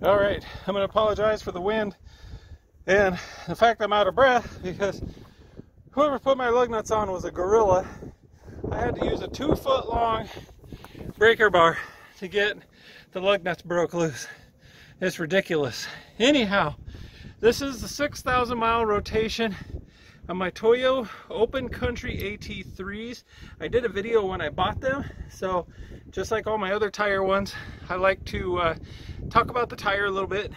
All right, I'm going to apologize for the wind and the fact I'm out of breath because whoever put my lug nuts on was a gorilla. I had to use a 2-foot long breaker bar to get the lug nuts broke loose. It's ridiculous. Anyhow, this is the 6,000 mile rotation on my Toyo open country AT3s. I did a video when I bought them, so just like all my other tire ones, I like to talk about the tire a little bit,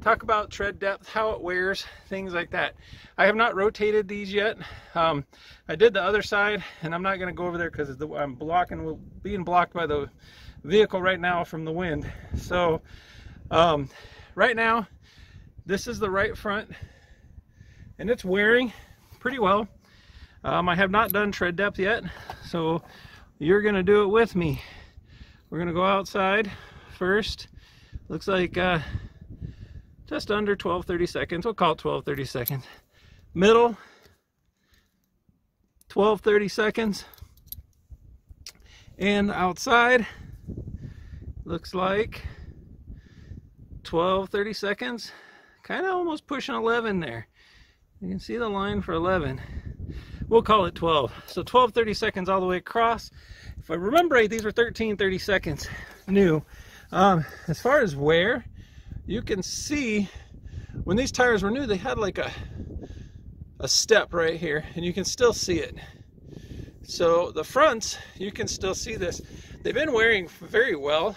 talk about tread depth, how it wears, things like that. I have not rotated these yet. I did the other side, and I'm not going to go over there because I'm being blocked by the vehicle right now from the wind. So right now, this is the right front, and it's wearing pretty well. I have not done tread depth yet, so you're going to do it with me. We're going to go outside first. Looks like just under 12-30 seconds. We'll call it 12-30 seconds. Middle, 12-30 seconds. And outside, looks like 12-30 seconds. Kind of almost pushing 11 there. You can see the line for 11. We'll call it 12. So 12-30 seconds all the way across. If I remember right, these were 13-30 seconds new. As far as wear, you can see when these tires were new, they had like a step right here, and you can still see it. So the fronts, you can still see this. They've been wearing very well.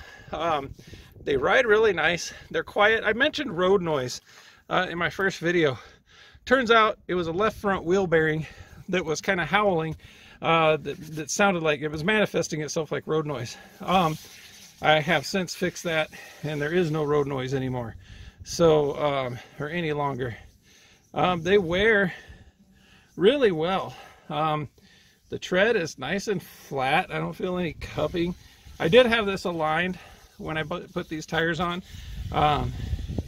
They ride really nice. They're quiet. I mentioned road noise in my first video. Turns out it was a left front wheel bearing that was kind of howling. That sounded like it was manifesting itself like road noise. I have since fixed that, and there is no road noise anymore. So, or any longer. They wear really well. The tread is nice and flat. I don't feel any cupping. I did have this aligned when I put these tires on, and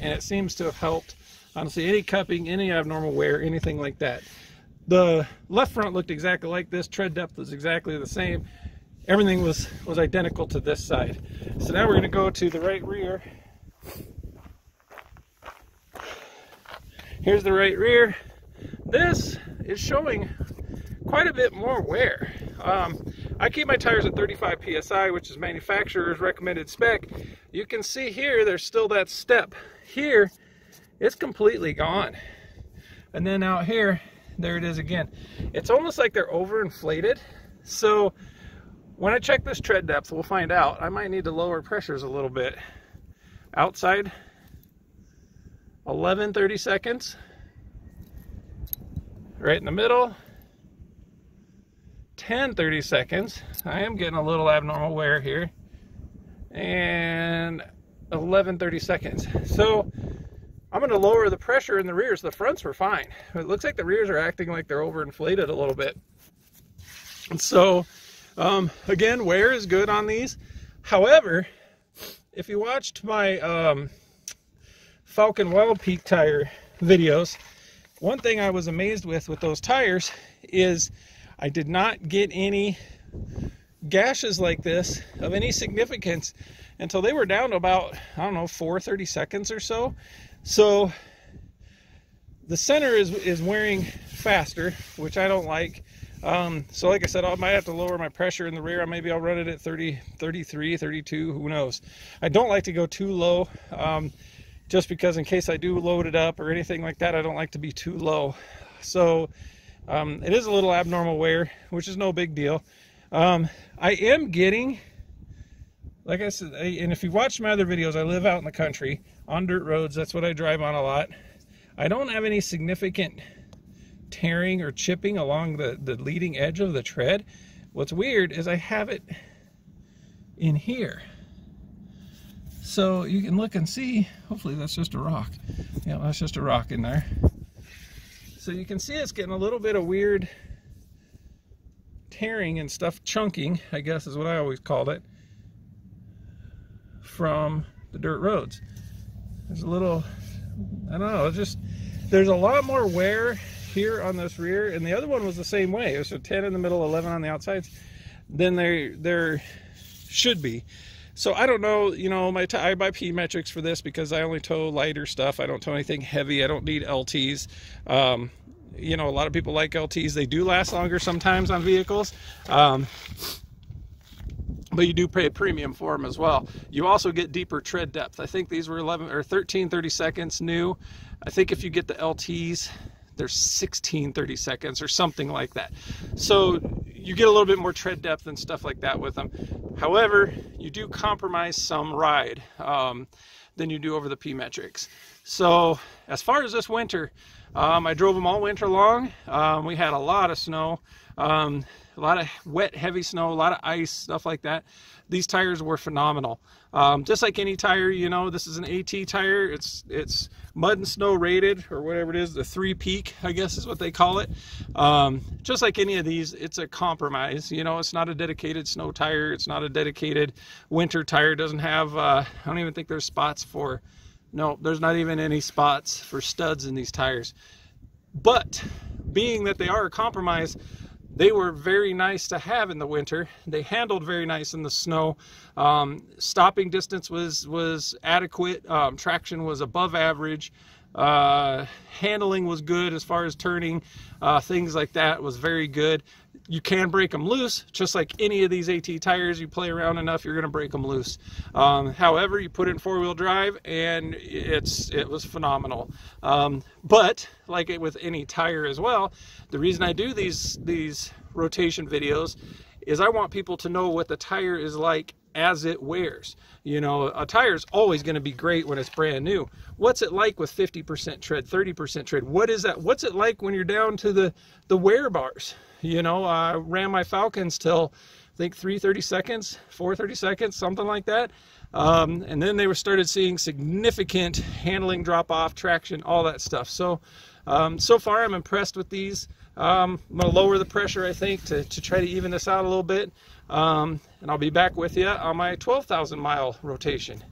it seems to have helped. Honestly, any cupping, any abnormal wear, anything like that. The left front looked exactly like this. Tread depth was exactly the same. Everything was identical to this side. So now we're going to go to the right rear. Here's the right rear. This is showing quite a bit more wear. I keep my tires at 35 psi, which is manufacturer's recommended spec. You can see here there's still that step. Here it's completely gone. And then out here, there it is again. It's almost like they're overinflated. So when I check this tread depth, we'll find out. I might need to lower pressures a little bit. Outside, 11-30 seconds. Right in the middle, 10-30 seconds. I am getting a little abnormal wear here. And 11-30 seconds. So I'm going to lower the pressure in the rears. The fronts were fine. It looks like the rears are acting like they're overinflated a little bit. And so, again, wear is good on these. However, if you watched my Falcon Wild Peak tire videos, one thing I was amazed with those tires is I did not get any gashes like this of any significance until they were down to about, I don't know, 4-30 seconds or so. So the center is wearing faster, which I don't like. So like I said, I might have to lower my pressure in the rear. Maybe I'll run it at 30, 33, 32, who knows. I don't like to go too low, just because in case I do load it up or anything like that, I don't like to be too low. So it is a little abnormal wear, which is no big deal. I am getting, like I said, and if you watch my other videos, I live out in the country on dirt roads. That's what I drive on a lot. I don't have any significant tearing or chipping along the leading edge of the tread. What's weird is I have it in here. So you can look and see, hopefully that's just a rock. Yeah, that's just a rock in there. So you can see it's getting a little bit of weird tearing and stuff, chunking, I guess is what I always called it, from the dirt roads. There's a little, I don't know, it's just, there's a lot more wear here on this rear, and the other one was the same way. It was a 10 in the middle, 11 on the outsides, than there should be. So I don't know, you know, I buy P metrics for this because I only tow lighter stuff. I don't tow anything heavy. I don't need LTs. You know, a lot of people like LTs. They do last longer sometimes on vehicles. But you do pay a premium for them as well. You also get deeper tread depth. I think these were 11 or 13 30-seconds new. I think if you get the LTs, they're 16 30-seconds or something like that. So you get a little bit more tread depth and stuff like that with them. However, you do compromise some ride than you do over the P metrics. So as far as this winter, I drove them all winter long. We had a lot of snow. A lot of wet, heavy snow, a lot of ice, stuff like that. These tires were phenomenal. Just like any tire, you know, this is an AT tire. It's mud and snow rated, or whatever it is, the 3 peak, I guess is what they call it. Just like any of these, it's a compromise. You know, it's not a dedicated snow tire. It's not a dedicated winter tire. It doesn't have, I don't even think there's spots for, no, there's not even any spots for studs in these tires. But being that they are a compromise, they were very nice to have in the winter. They handled very nice in the snow. Stopping distance was adequate. Traction was above average. Handling was good as far as turning. Things like that was very good. You can break them loose, just like any of these AT tires. You play around enough, you're going to break them loose. However, you put it in 4-wheel drive, and it was phenomenal. But like with any tire as well, the reason I do these rotation videos is I want people to know what the tire is like as it wears. You know, a tire is always going to be great when it's brand new. What's it like with 50% tread, 30% tread? What is that? What's it like when you're down to the wear bars? You know, I ran my Falcons till I think 3 seconds, 4 seconds, something like that. And then they started seeing significant handling drop off, traction, all that stuff. So, so far I'm impressed with these. I'm going to lower the pressure, I think, to try to even this out a little bit. And I'll be back with you on my 12,000 mile rotation.